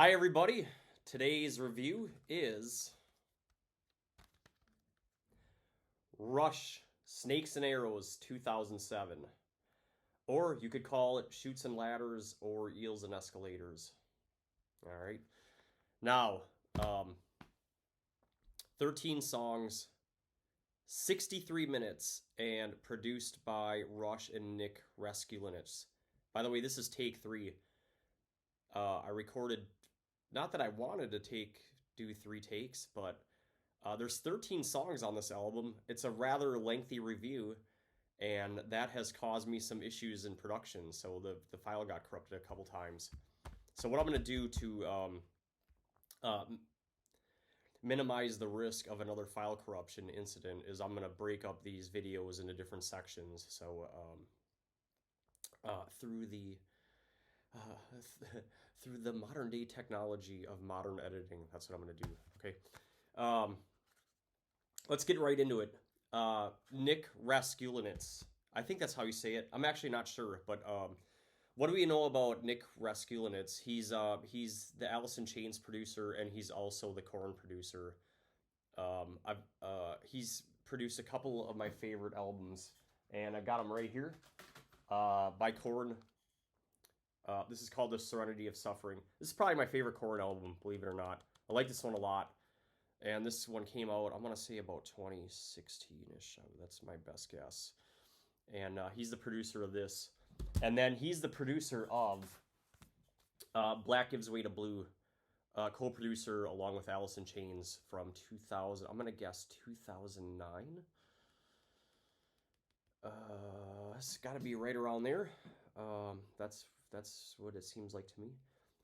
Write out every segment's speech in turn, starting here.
Hi everybody, today's review is Rush, Snakes and Arrows 2007. Or you could call it Chutes and Ladders or Eels and Escalators. Alright, now, 13 songs, 63 minutes, and produced by Rush and Nick Raskulinecz. By the way, this is take 3. I recorded, not that I wanted to do 3 takes, but there's 13 songs on this album. It's a rather lengthy review, and that has caused me some issues in production, so the file got corrupted a couple times. So what I'm going to do to minimize the risk of another file corruption incident is I'm going to break up these videos into different sections. So through the modern day technology of modern editing, that's what I'm going to do. Okay, let's get right into it. Nick Raskulinecz, I think that's how you say it. I'm actually not sure, but what do we know about Nick Raskulinecz? He's the Alice in Chains producer, and he's also the Korn producer. He's produced a couple of my favorite albums, and I got them right here by Korn. This is called The Serenity of Suffering. This is probably my favorite Korn album, believe it or not. I like this one a lot. And this one came out, I want to say about 2016-ish. That's my best guess. And he's the producer of this. And then he's the producer of Black Gives Way to Blue, co-producer along with Alice in Chains from 2000. I'm going to guess 2009. It's got to be right around there. That's what it seems like to me.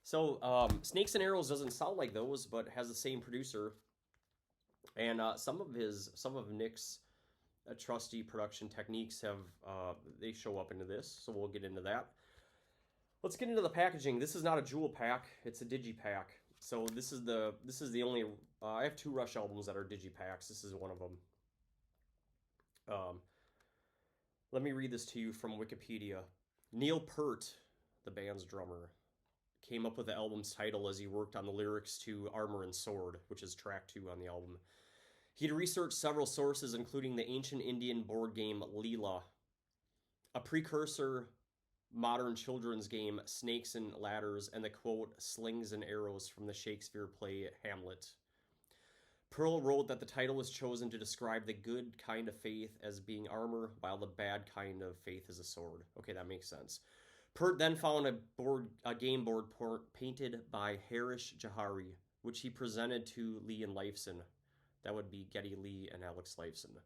So Snakes and Arrows doesn't sound like those, but has the same producer. And some of Nick's trusty production techniques have they show up into this, so we'll get into that. Let's get into the packaging. This is not a jewel pack; it's a digipack. So this is the only. I have 2 Rush albums that are digipacks. This is one of them. Let me read this to you from Wikipedia. Neil Peart, the band's drummer, came up with the album's title as he worked on the lyrics to Armour and Sword, which is track 2 on the album. He'd researched several sources, including the ancient Indian board game Leela, a precursor modern children's game Snakes and Ladders, and the quote, slings and arrows from the Shakespeare play Hamlet. Pearl wrote that the title was chosen to describe the good kind of faith as being armor, while the bad kind of faith is a sword. Okay, that makes sense. Peart then found a game board painted by Harish Jahari, which he presented to Lee and Leifson. That would be Geddy Lee and Alex Lifeson.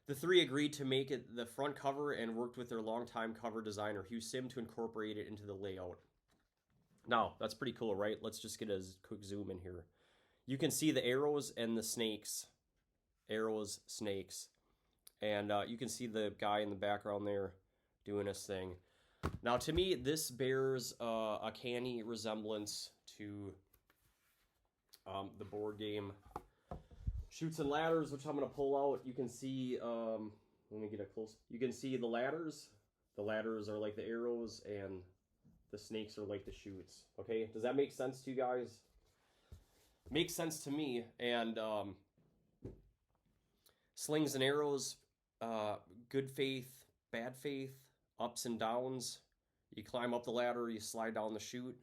The 3 agreed to make it the front cover and worked with their longtime cover designer, Hugh Sim, to incorporate it into the layout. Now, that's pretty cool, right? Let's just get a quick zoom in here. You can see the arrows and the snakes. Arrows, snakes. And you can see the guy in the background there doing his thing. Now, to me, this bears a canny resemblance to the board game Chutes and Ladders, which I'm going to pull out. You can see, let me get it close. You can see the ladders. The ladders are like the arrows, and the snakes are like the chutes. Okay, does that make sense to you guys? Makes sense to me. And slings and arrows, good faith, bad faith, ups and downs. You climb up the ladder, you slide down the chute.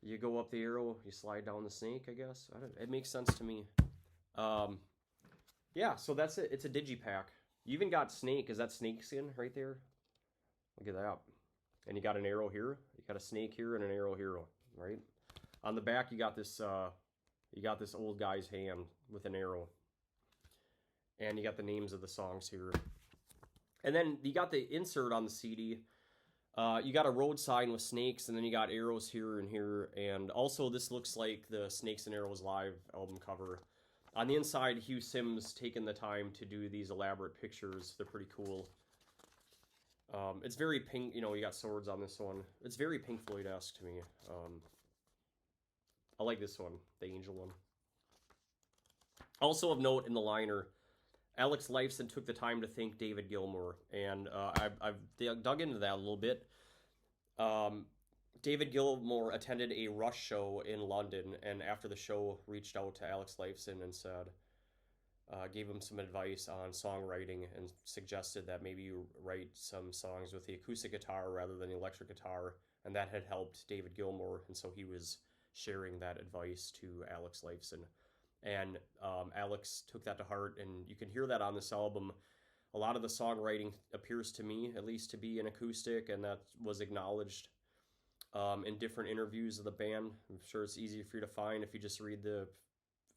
You go up the arrow, you slide down the snake, I guess. It makes sense to me. Yeah, so that's it. It's a digipack. You even got snake. Is that snake skin right there? Look at that. And you got an arrow here. You got a snake here and an arrow here, right? On the back, you got this old guy's hand with an arrow. And you got the names of the songs here. And then you got the insert on the CD. You got a road sign with snakes, and then you got arrows here and here. And also, this looks like the Snakes and Arrows live album cover. On the inside, Hugh Sim's taken the time to do these elaborate pictures. They're pretty cool. It's very pink. You know, you got swords on this one. It's very Pink Floyd-esque to me. I like this one, the angel one. Also of note in the liner, Alex Lifeson took the time to thank David Gilmour, and I've dug into that a little bit. David Gilmour attended a Rush show in London, and after the show, reached out to Alex Lifeson and said, gave him some advice on songwriting and suggested that maybe you write some songs with the acoustic guitar rather than the electric guitar, and that had helped David Gilmour, and so he was sharing that advice to Alex Lifeson. And Alex took that to heart, and you can hear that on this album. A lot of the songwriting appears to me, at least, to be an acoustic, and that was acknowledged in different interviews of the band. I'm sure it's easy for you to find if you just read the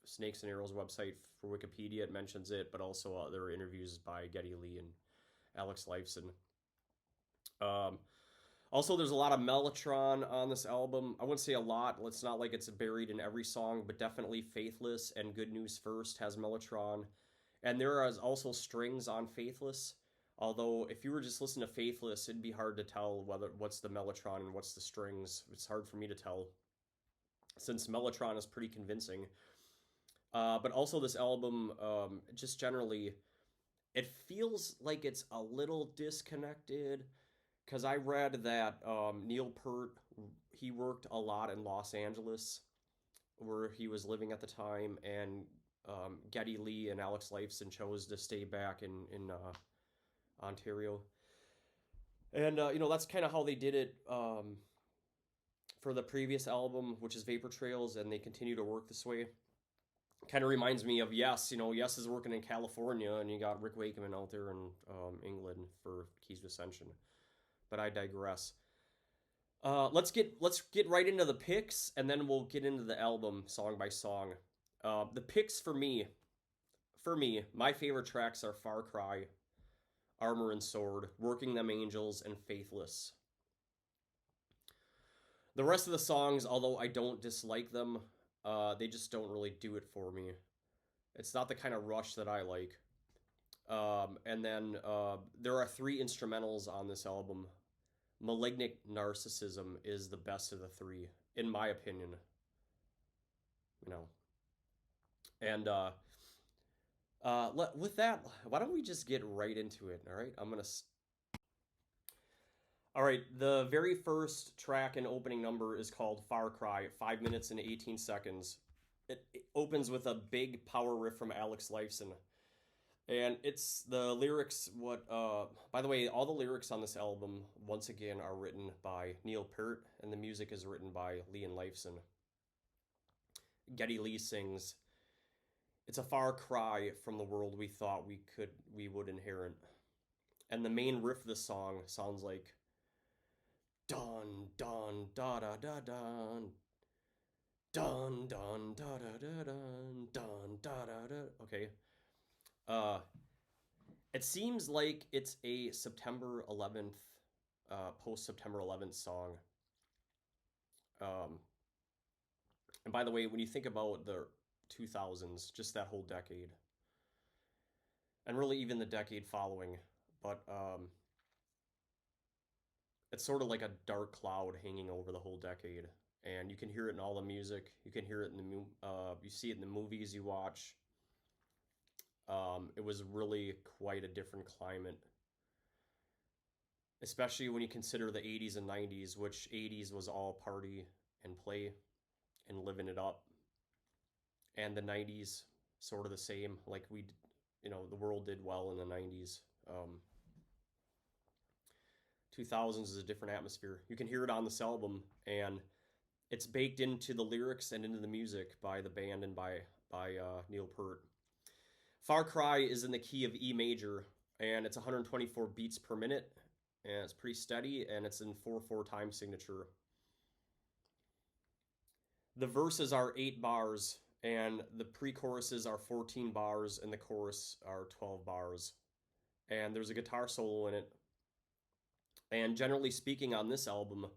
Snakes and Arrows website for Wikipedia. It mentions it, but also other interviews by Geddy Lee and Alex Lifeson. Also, there's a lot of Mellotron on this album. I wouldn't say a lot. It's not like it's buried in every song, but definitely Faithless and Good News First has Mellotron. And there is also strings on Faithless. Although, if you were just listening to Faithless, it'd be hard to tell what's the Mellotron and what's the strings. It's hard for me to tell, since Mellotron is pretty convincing. But also this album, just generally, it feels like it's a little disconnected. Because I read that Neil Peart, he worked a lot in Los Angeles, where he was living at the time, and Geddy Lee and Alex Lifeson chose to stay back in Ontario. And, that's kind of how they did it for the previous album, which is Vapor Trails, and they continue to work this way. Kind of reminds me of Yes. Yes is working in California, and you got Rick Wakeman out there in England for Keys to Ascension. But I digress. Let's get right into the picks, and then we'll get into the album song by song. The picks for me, my favorite tracks are Far Cry, Armour and Sword, Workin Them Angels, and Faithless. The rest of the songs, although I don't dislike them, they just don't really do it for me. It's not the kind of Rush that I like. And then there are 3 instrumentals on this album. Malignant Narcissism is the best of the 3, in my opinion. And with that, why don't we just get right into it, all right? All right, the very first track and opening number is called Far Cry, 5 minutes and 18 seconds. It opens with a big power riff from Alex Lifeson. And it's the lyrics, by the way, all the lyrics on this album, once again, are written by Neil Peart, and the music is written by Lee and Lifeson. Geddy Lee sings, "It's a far cry from the world we thought we would inherit." And the main riff of the song sounds like, dun, dun, da, da, da, dun. Dun, dun, da, da, da, dun, dun, da, da, da. Okay. It seems like it's a September 11th, post-September 11th song. And by the way, when you think about the 2000s, just that whole decade, and really even the decade following, but it's sort of like a dark cloud hanging over the whole decade, and you can hear it in all the music. You can hear it in you see it in the movies you watch. It was really quite a different climate, especially when you consider the 80s and 90s, which 80s was all party and play and living it up, and the 90s sort of the same. Like the world did well in the 90s. 2000s is a different atmosphere. You can hear it on this album, and it's baked into the lyrics and into the music by the band and by Neil Peart. Far Cry is in the key of E major, and it's 124 beats per minute, and it's pretty steady, and it's in 4/4 time signature. The verses are 8 bars, and the pre-choruses are 14 bars, and the chorus are 12 bars. And there's a guitar solo in it. And generally speaking, on this album,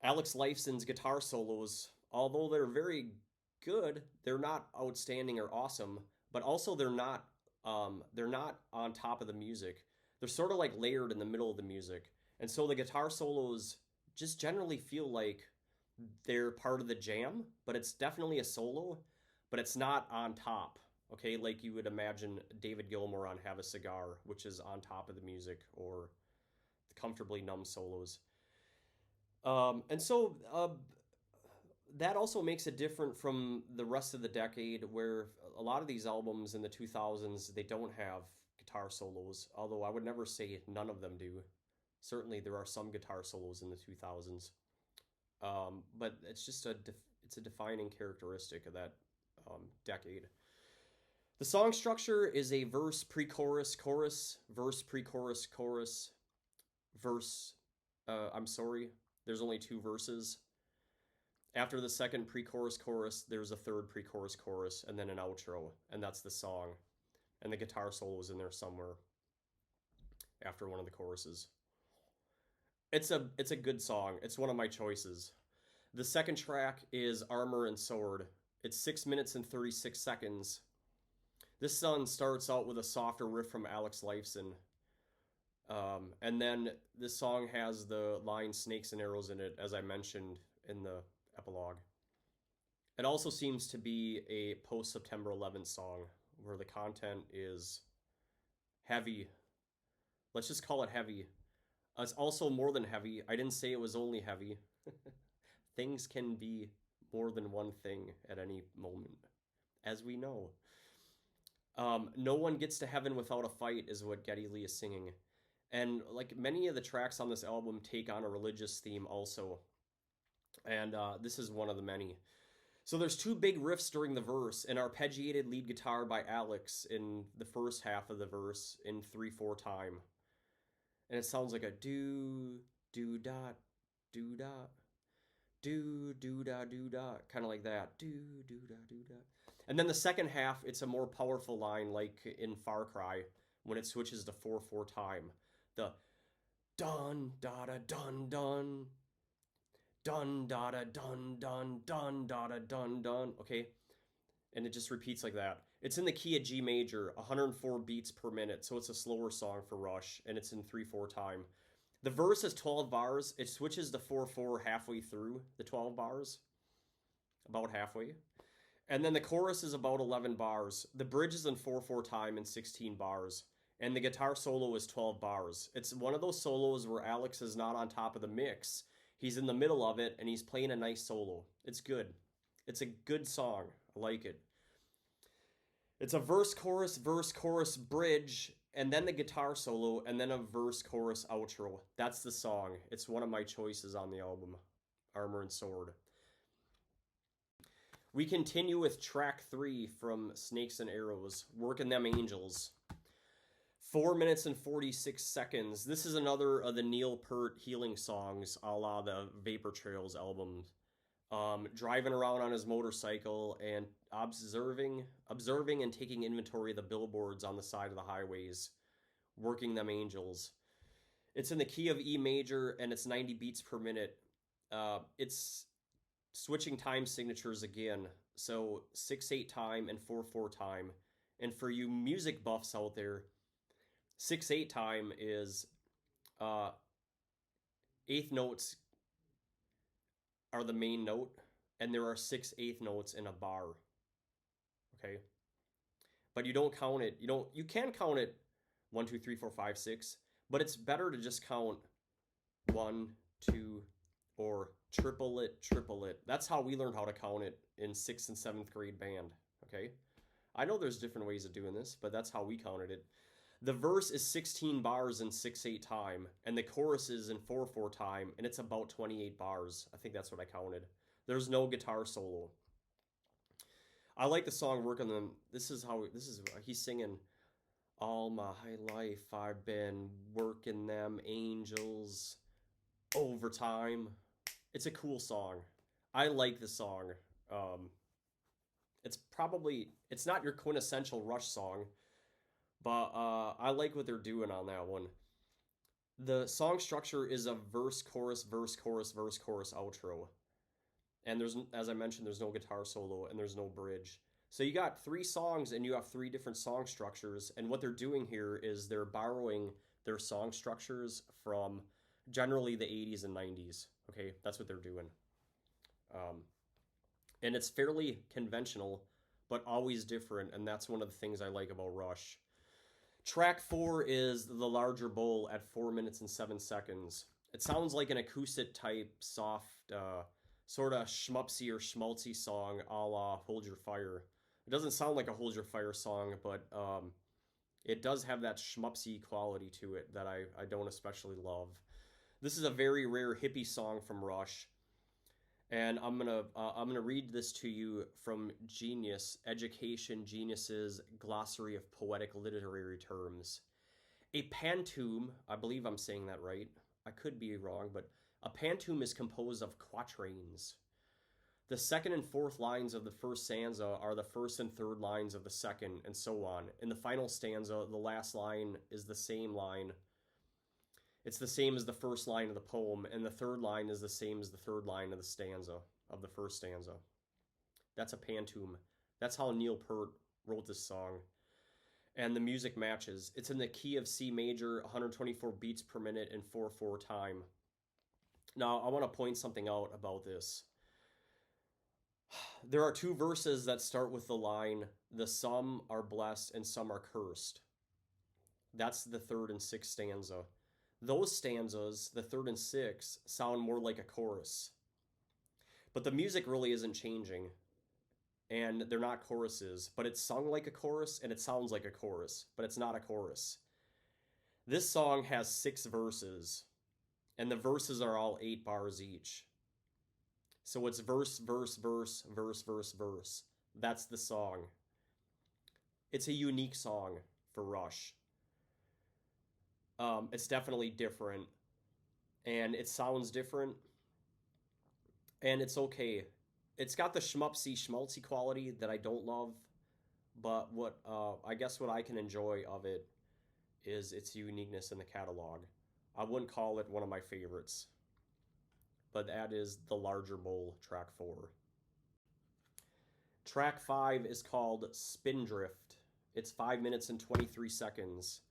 Alex Lifeson's guitar solos, although they're very good, they're not outstanding or awesome, but also they're not on top of the music. They're sort of like layered in the middle of the music. And so the guitar solos just generally feel like they're part of the jam, but it's definitely a solo, but it's not on top. Okay, like you would imagine David Gilmour on Have a Cigar, which is on top of the music, or the Comfortably Numb solos. And so that also makes it different from the rest of the decade, where a lot of these albums in the 2000s, they don't have guitar solos, although I would never say none of them do. Certainly there are some guitar solos in the 2000s. But it's just it's a defining characteristic of that decade. The song structure is a verse, pre-chorus, chorus, verse, pre-chorus, chorus, verse. I'm sorry, there's only two verses. After the second pre-chorus chorus, there's a third pre-chorus chorus, and then an outro, and that's the song. And the guitar solo is in there somewhere after one of the choruses. It's a good song. It's one of my choices. The second track is Armour and Sword. It's 6 minutes and 36 seconds. This song starts out with a softer riff from Alex Lifeson. And then this song has the line Snakes and Arrows in it, as I mentioned in the epilogue. It also seems to be a post-September 11th song where the content is heavy. Let's just call it heavy. It's also more than heavy. I didn't say it was only heavy. Things can be more than one thing at any moment, as we know. No one gets to heaven without a fight is what Geddy Lee is singing. And like many of the tracks on this album take on a religious theme also. And this is one of the many. So there's two big riffs during the verse, an arpeggiated lead guitar by Alex in the first half of the verse in 3/4 time. And it sounds like a do, do dot, do dot, do, do da, do dot, kind of like that. Do, do da, do dot. And then the second half, it's a more powerful line like in Far Cry when it switches to 4/4 time. The dun, da, da, dun, dun. Dun da da dun dun dun da da dun dun. Okay, and it just repeats like that. It's in the key of G major, 104 beats per minute, so it's a slower song for Rush, and it's in 3/4 time. The verse is 12 bars. It switches to 4/4 halfway through the 12 bars, about halfway, and then the chorus is about 11 bars. The bridge is in 4/4 time and 16 bars, and the guitar solo is 12 bars. It's one of those solos where Alex is not on top of the mix. He's in the middle of it, and he's playing a nice solo. It's good. It's a good song. I like it. It's a verse, chorus, bridge, and then the guitar solo, and then a verse, chorus, outro. That's the song. It's one of my choices on the album, Armour and Sword. We continue with track 3 from Snakes and Arrows, Workin Them Angels. 4 minutes and 46 seconds. This is another of the Neil Peart healing songs a la the Vapor Trails album. Driving around on his motorcycle and observing and taking inventory of the billboards on the side of the highways. Working Them Angels. It's in the key of E major and it's 90 beats per minute. It's switching time signatures again. So 6/8 time and 4/4 time. And for you music buffs out there, 6/8 time is eighth notes are the main note, and there are 6/8 notes in a bar. Okay, but you don't count it. You can count it 1, 2, 3, 4, 5, 6, but it's better to just count 1, 2, or triple it. That's how we learned how to count it in 6th and 7th grade band. Okay, I know there's different ways of doing this, but that's how we counted it. The verse is 16 bars in 6/8 time, and the chorus is in 4/4 time, and it's about 28 bars. I think that's what I counted. There's no guitar solo. I like the song Workin Them. This is he's singing, all my life I've been working them angels overtime. It's a cool song. I like the song. It's not your quintessential Rush song, but I like what they're doing on that one. The song structure is a verse, chorus, outro. And as I mentioned, there's no guitar solo and there's no bridge. So you got 3 songs and you have 3 different song structures. And what they're doing here is they're borrowing their song structures from generally the 80s and 90s. Okay, that's what they're doing. And it's fairly conventional, but always different. And that's one of the things I like about Rush. Track 4 is The Larger Bowl at 4 minutes and 7 seconds. It sounds like an acoustic type, soft, sort of schmupsy or schmaltzy song a la Hold Your Fire. It doesn't sound like a Hold Your Fire song, but it does have that schmupsy quality to it that I don't especially love. This is a very rare hippie song from Rush, and I'm gonna read this to you from Genius Education Genius's Glossary of Poetic Literary Terms. A pantoum, I believe I'm saying that right. I could be wrong, but a pantoum is composed of quatrains. The second and fourth lines of the first stanza are the first and third lines of the second, and so on. In the final stanza, the last line is the same line. It's the same as the first line of the poem, and the third line is the same as the third line of the stanza, of the first stanza. That's a pantoum. That's how Neil Peart wrote this song. And the music matches. It's in the key of C major, 124 beats per minute, and 4/4 time. Now, I want to point something out about this. There are two verses that start with the line, the some are blessed and some are cursed. That's the third and sixth stanza. Those stanzas, the third and sixth, sound more like a chorus. But the music really isn't changing. And they're not choruses, but it's sung like a chorus and it sounds like a chorus, but it's not a chorus. This song has 6 verses, and the verses are all 8 bars each. So it's verse, verse, verse, verse, verse, verse. That's the song. It's a unique song for Rush. It's definitely different, and it sounds different, and it's okay. It's got the schmupsy, schmaltzy quality that I don't love, but what I guess what I can enjoy of it is its uniqueness in the catalog. I wouldn't call it one of my favorites, but that is The Larger Bowl, track 4. Track 5 is called Spindrift. It's 5 minutes and 23 seconds.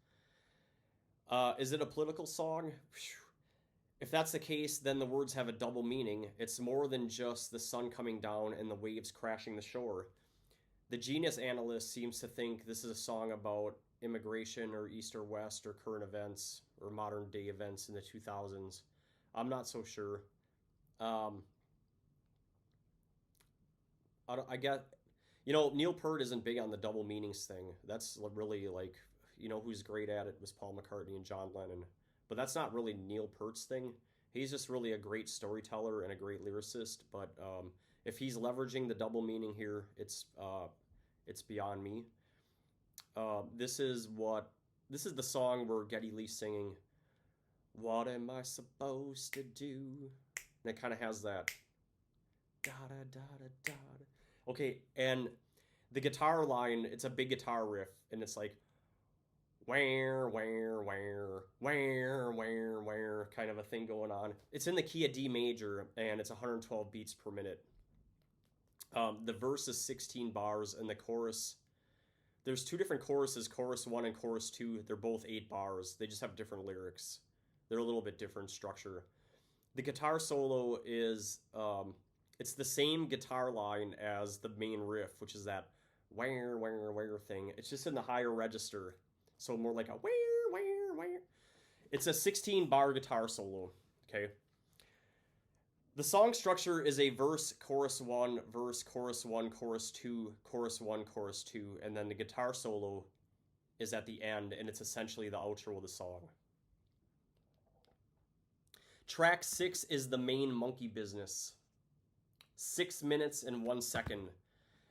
Is it a political song? If that's the case, then the words have a double meaning. It's more than just the sun coming down and the waves crashing the shore. The Genius analyst seems to think this is a song about immigration or East or West or current events or modern day events in the 2000s. I'm not so sure. I get, Neil Peart isn't big on the double meanings thing. That's really like, who's great at it was Paul McCartney and John Lennon. But that's not really Neil Peart's thing. He's just really a great storyteller and a great lyricist. But if he's leveraging the double meaning here, it's beyond me. This is the song where Geddy Lee's singing, "What am I supposed to do?" And it kind of has that da da da da da. Okay, and the guitar line, it's a big guitar riff, and it's like where, kind of a thing going on. It's in the key of D major, and it's 112 beats per minute. The verse is 16 bars, and the chorus, there's 2 different choruses, chorus 1 and chorus 2. They're both 8 bars. They just have different lyrics. They're a little bit different structure. The guitar solo is, it's the same guitar line as the main riff, which is that where thing. It's just in the higher register. So more like a where. It's a 16-bar guitar solo, okay? The song structure is a verse, chorus 1, verse, chorus 1, chorus 2, chorus 1, chorus 2, and then the guitar solo is at the end, and it's essentially the outro of the song. Track 6 is the main monkey business. 6 minutes and 1 second.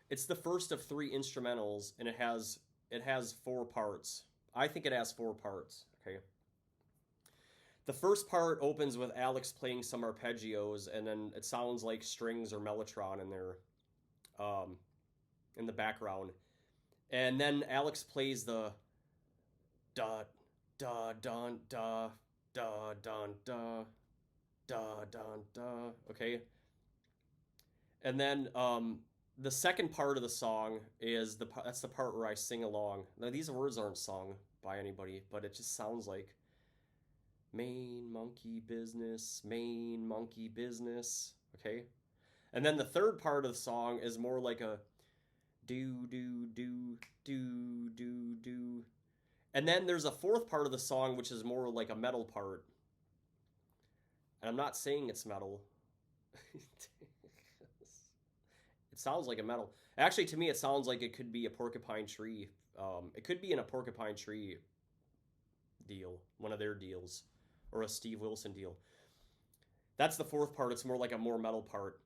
It's the first of 3 instrumentals, and it has 4 parts. I think it has 4 parts, okay? The first part opens with Alex playing some arpeggios, and then it sounds like strings or mellotron in there, in the background. And then Alex plays the da da dun da da dun da da dun da, okay? And then the second part of the song is that's the part where I sing along. Now these words aren't sung by anybody, but it just sounds like main monkey business, okay? And then the third part of the song is more like a do do do do do do. And then there's a fourth part of the song which is more like a metal part. And I'm not saying it's metal. It sounds like a metal. Actually, to me, it sounds like it could be a Porcupine Tree. It could be in a Porcupine Tree deal, one of their deals, or a Steve Wilson deal. That's the fourth part. It's more like a more metal part.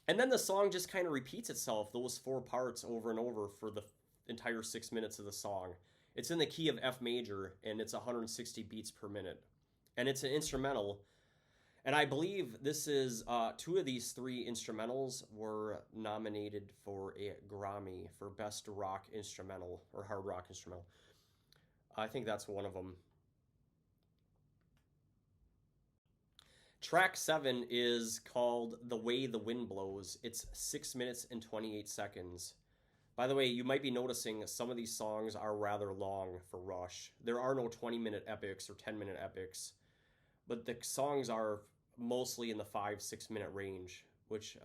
And then the song just kind of repeats itself, those four parts over and over for the entire 6 minutes of the song. It's in the key of F major, and it's 160 beats per minute. And it's an instrumental. And I believe this is, two of these three instrumentals were nominated for a Grammy for Best Rock Instrumental, or Hard Rock Instrumental. I think that's one of them. Track 7 is called The Way the Wind Blows. It's 6 minutes and 28 seconds. By the way, you might be noticing some of these songs are rather long for Rush. There are no 20-minute epics or 10-minute epics, but the songs are mostly in the 5-6 minute range, which,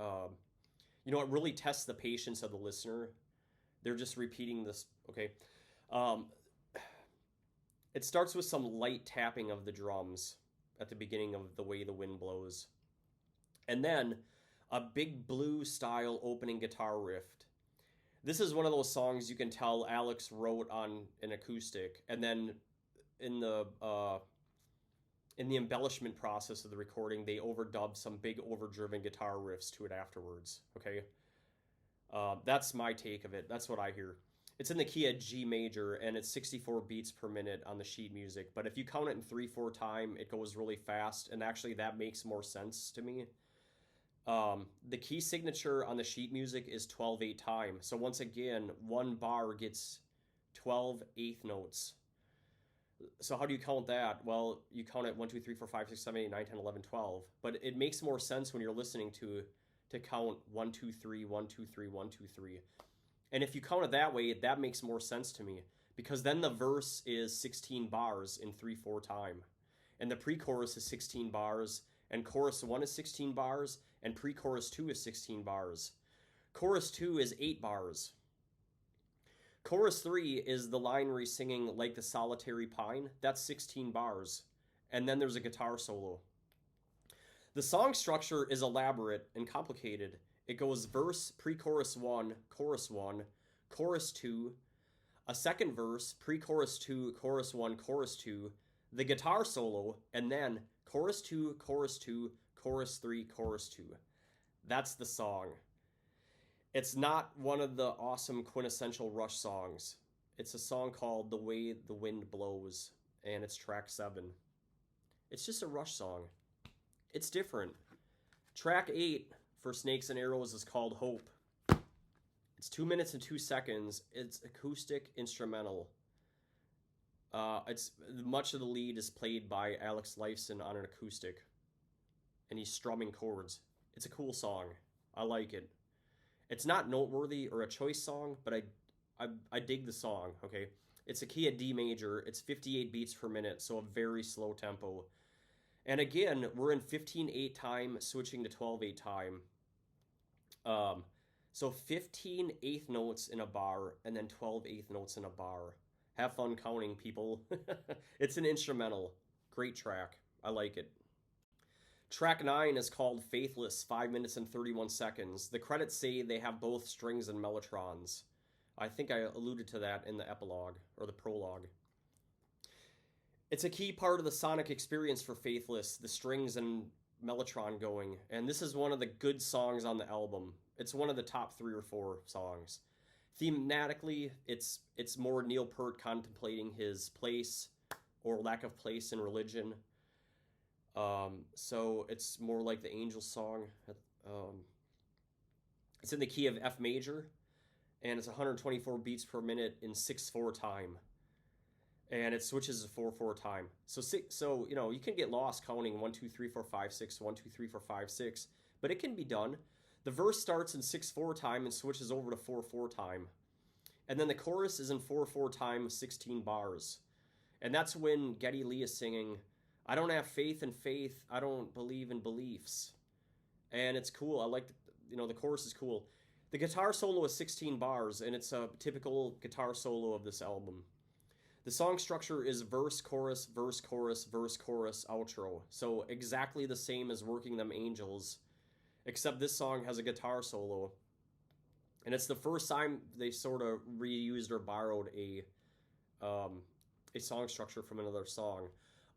it really tests the patience of the listener. They're just repeating this. Okay. It starts with some light tapping of the drums at the beginning of The Way the Wind Blows. And then a big blues style opening guitar riff. This is one of those songs you can tell Alex wrote on an acoustic, and then in the embellishment process of the recording, they overdubbed some big overdriven guitar riffs to it afterwards. Okay, that's my take of it. That's what I hear. It's in the key of G major, and it's 64 beats per minute on the sheet music. But if you count it in 3/4 time, it goes really fast, and actually that makes more sense to me. The key signature on the sheet music is 12/8 time. So once again, one bar gets 12 eighth notes. So how do you count that? Well, you count it 1, 2, 3, 4, 5, 6, 7, 8, 9, 10, 11, 12. But it makes more sense when you're listening to count 1, 2, 3, 1, 2, 3, 1, 2, 3. And if you count it that way, that makes more sense to me, because then the verse is 16 bars in 3/4 time. And the pre-chorus is 16 bars, and chorus 1 is 16 bars, and pre-chorus 2 is 16 bars. Chorus 2 is 8 bars. Chorus 3 is the line where he's singing Like the Solitary Pine. That's 16 bars. And then there's a guitar solo. The song structure is elaborate and complicated. It goes verse, pre-chorus 1, chorus 2, a second verse, pre-chorus 2, chorus 1, chorus 2, the guitar solo, and then chorus 2, chorus 2, chorus 3, chorus 2. That's the song. It's not one of the awesome quintessential Rush songs. It's a song called The Way the Wind Blows, and it's track 7. It's just a Rush song. It's different. Track 8 for Snakes and Arrows is called Hope. It's 2 minutes and 2 seconds. It's acoustic instrumental. It's much of the lead is played by Alex Lifeson on an acoustic, and he's strumming chords. It's a cool song. I like it. It's not noteworthy or a choice song, but I dig the song. Okay, it's a key of D major. It's 58 beats per minute, so a very slow tempo. And again, we're in 15/8 time, switching to 12/8 time. So 15 eighth notes in a bar, and then 12 eighth notes in a bar. Have fun counting, people. It's an instrumental. Great track. I like it. Track 9 is called Faithless, 5 minutes and 31 seconds. The credits say they have both strings and mellotrons. I think I alluded to that in the epilogue, or the prologue. It's a key part of the sonic experience for Faithless, the strings and mellotron going, and this is one of the good songs on the album. It's one of the top 3 or 4 songs. Thematically, it's more Neil Peart contemplating his place or lack of place in religion. So it's more like the Angels song. It's in the key of F major, and it's 124 beats per minute in 6/4 time. And it switches to 4/4 time. So you can get lost counting 1, 2, 3, 4, 5, 6, 1, 2, 3, 4, 5, 6, but it can be done. The verse starts in 6/4 time and switches over to 4/4 time. And then the chorus is in 4/4 time, 16 bars. And that's when Geddy Lee is singing, I don't have faith in faith, I don't believe in beliefs. And it's cool. I like, the chorus is cool. The guitar solo is 16 bars, and it's a typical guitar solo of this album. The song structure is verse, chorus, verse, chorus, verse, chorus, outro. So exactly the same as Working Them Angels, except this song has a guitar solo. And it's the first time they sort of reused or borrowed a song structure from another song.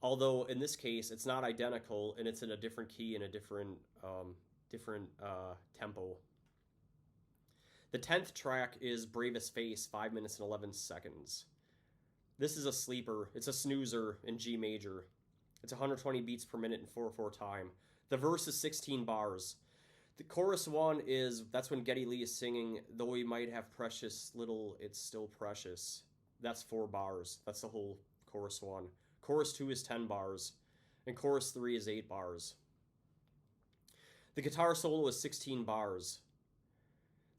Although in this case, it's not identical, and it's in a different key and a different tempo. The 10th track is Bravest Face, 5 minutes and 11 seconds. This is a sleeper. It's a snoozer in G major. It's 120 beats per minute in 4/4 time. The verse is 16 bars. The chorus one is, that's when Geddy Lee is singing, though we might have precious little, it's still precious. That's 4 bars. That's the whole chorus one. Chorus 2 is 10 bars. And chorus 3 is 8 bars. The guitar solo is 16 bars.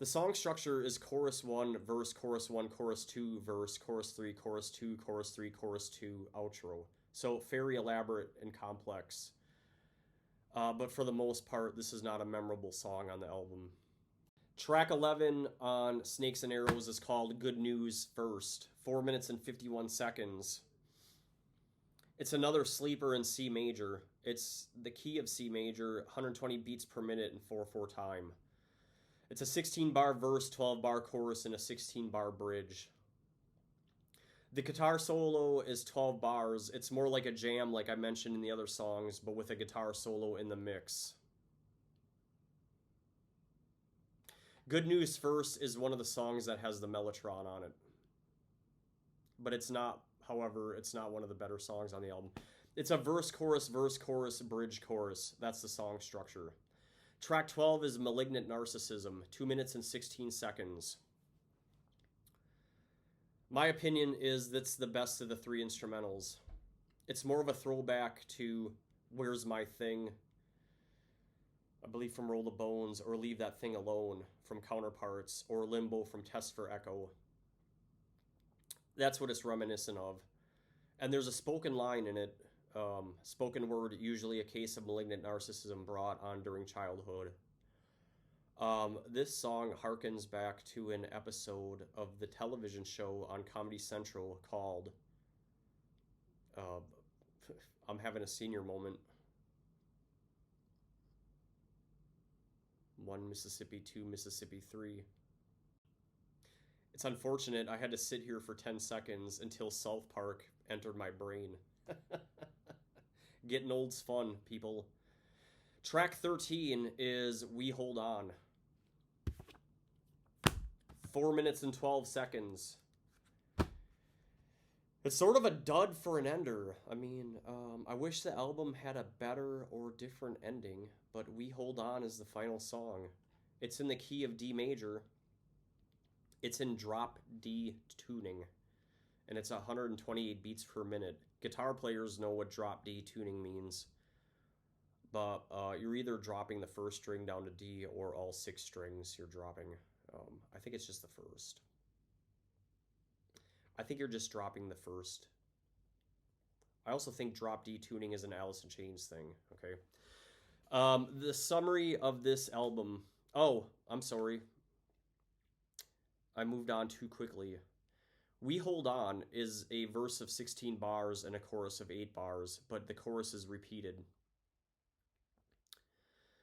The song structure is chorus 1, verse, chorus 1, chorus 2, verse, chorus 3, chorus 2, chorus 3, chorus 2, outro. So very elaborate and complex. But for the most part, this is not a memorable song on the album. Track 11 on Snakes and Arrows is called Good News First, 4 minutes and 51 seconds. It's another sleeper in C major. It's the key of C major, 120 beats per minute in 4/4 time. It's a 16-bar verse, 12-bar chorus, and a 16-bar bridge. The guitar solo is 12 bars. It's more like a jam like I mentioned in the other songs, but with a guitar solo in the mix. Good News First is one of the songs that has the Mellotron on it. But it's not, however, it's not one of the better songs on the album. It's a verse, chorus, bridge, chorus. That's the song structure. Track 12 is Malignant Narcissism, 2 minutes and 16 seconds. My opinion is that's the best of the 3 instrumentals. It's more of a throwback to Where's My Thing, I believe from Roll the Bones, or Leave That Thing Alone from Counterparts, or Limbo from Test for Echo. That's what it's reminiscent of. And there's a spoken line in it, spoken word, usually a case of malignant narcissism brought on during childhood. This song harkens back to an episode of the television show on Comedy Central called, I'm having a senior moment, 1 Mississippi, 2 Mississippi 3. It's unfortunate I had to sit here for 10 seconds until South Park entered my brain. Getting old's fun, people. Track 13 is We Hold On. 4 minutes and 12 seconds. It's sort of a dud for an ender. I mean, I wish the album had a better or different ending, but We Hold On is the final song. It's in the key of D major. It's in drop D tuning, and it's 128 beats per minute. Guitar players know what drop D tuning means, but you're either dropping the first string down to D or all 6 strings you're dropping. I think it's just the first. I think you're just dropping the first. I also think drop D tuning is an Alice in Chains thing, okay? The summary of this album... Oh, I'm sorry. I moved on too quickly. We Hold On is a verse of 16 bars and a chorus of 8 bars, but the chorus is repeated.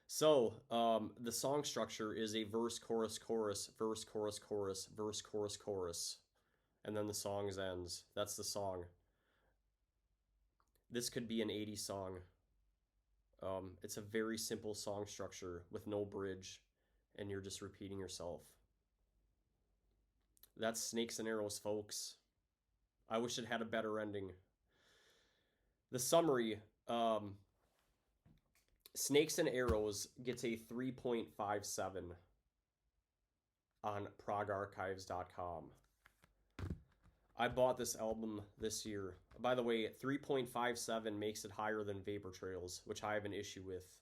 So, the song structure is a verse, chorus, chorus, verse, chorus, chorus, verse, chorus, chorus. And then the song ends. That's the song. This could be an 80s song. It's a very simple song structure with no bridge, and you're just repeating yourself. That's Snakes and Arrows, folks. I wish it had a better ending. The summary, Snakes and Arrows gets a 3.57 on progarchives.com. I bought this album this year. By the way, 3.57 makes it higher than Vapor Trails, which I have an issue with.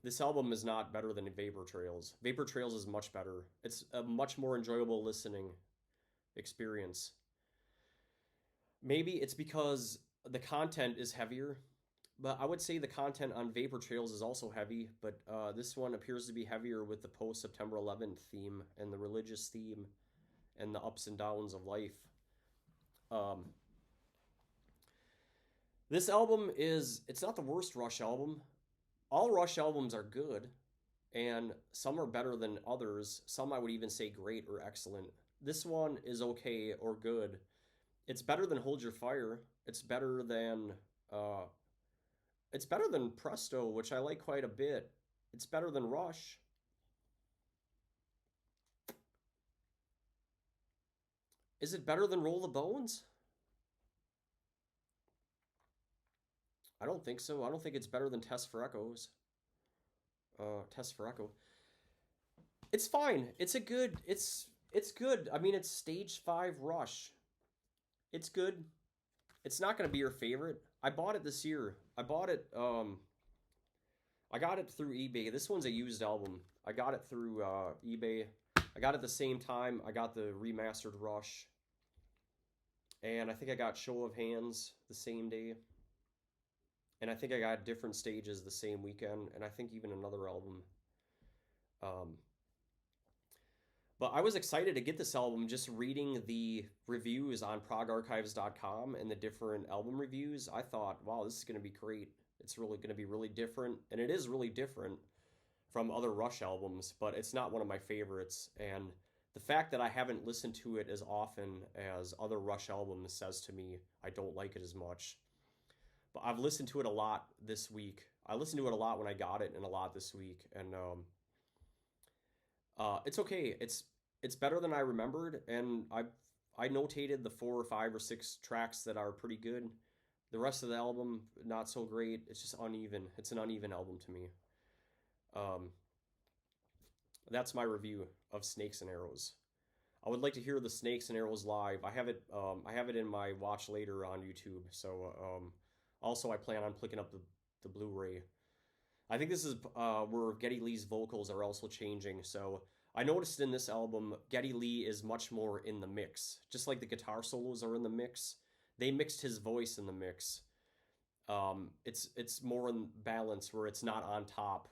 This album is not better than Vapor Trails. Vapor Trails is much better. It's a much more enjoyable listening experience. Maybe it's because the content is heavier, but I would say the content on Vapor Trails is also heavy, but this one appears to be heavier with the post-September 11th theme and the religious theme and the ups and downs of life. Um, this album it's not the worst Rush album. All Rush albums are good, and some are better than others. Some I would even say great or excellent. This one is okay or good. It's better than Hold Your Fire. Uh, it's better than Presto, which I like quite a bit. It's better than Rush. Is it better than Roll the Bones? I don't think so. I don't think it's better than Test for Echoes. Test for Echo. It's fine. It's good. I mean, it's Stage 5 Rush. It's good. It's not going to be your favorite. I bought it this year. I got it through eBay. This one's a used album. I got it through eBay. I got it the same time I got the remastered Rush. And I think I got Show of Hands the same day. And I think I got Different Stages the same weekend. And I think even another album. But I was excited to get this album just reading the reviews on progarchives.com and the different album reviews. I thought, wow, this is going to be great. It's really going to be really different. And it is really different from other Rush albums, but it's not one of my favorites. And the fact that I haven't listened to it as often as other Rush albums says to me I don't like it as much. But I've listened to it a lot this week. I listened to it a lot when I got it and a lot this week. And it's okay. It's better than I remembered, and I notated the 4 or 5 or 6 tracks that are pretty good. The rest of the album, not so great. It's just uneven. It's an uneven album to me. That's my review of Snakes and Arrows. I would like to hear the Snakes and Arrows live. I have it in my watch later on YouTube. So also I plan on picking up the Blu-ray. I think this is where Geddy Lee's vocals are also changing. So I noticed in this album, Geddy Lee is much more in the mix. Just like the guitar solos are in the mix, they mixed his voice in the mix. It's more in balance where it's not on top.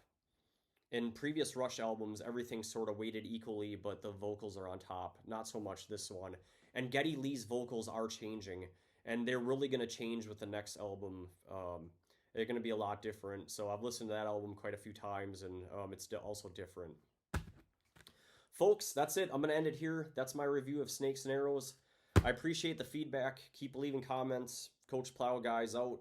In previous Rush albums, everything's sort of weighted equally, but the vocals are on top. Not so much this one. And Geddy Lee's vocals are changing, and they're really going to change with the next album. They're going to be a lot different. So I've listened to that album quite a few times, and it's also different. Folks, that's it. I'm going to end it here. That's my review of Snakes and Arrows. I appreciate the feedback. Keep leaving comments. Coach Plow Guys out.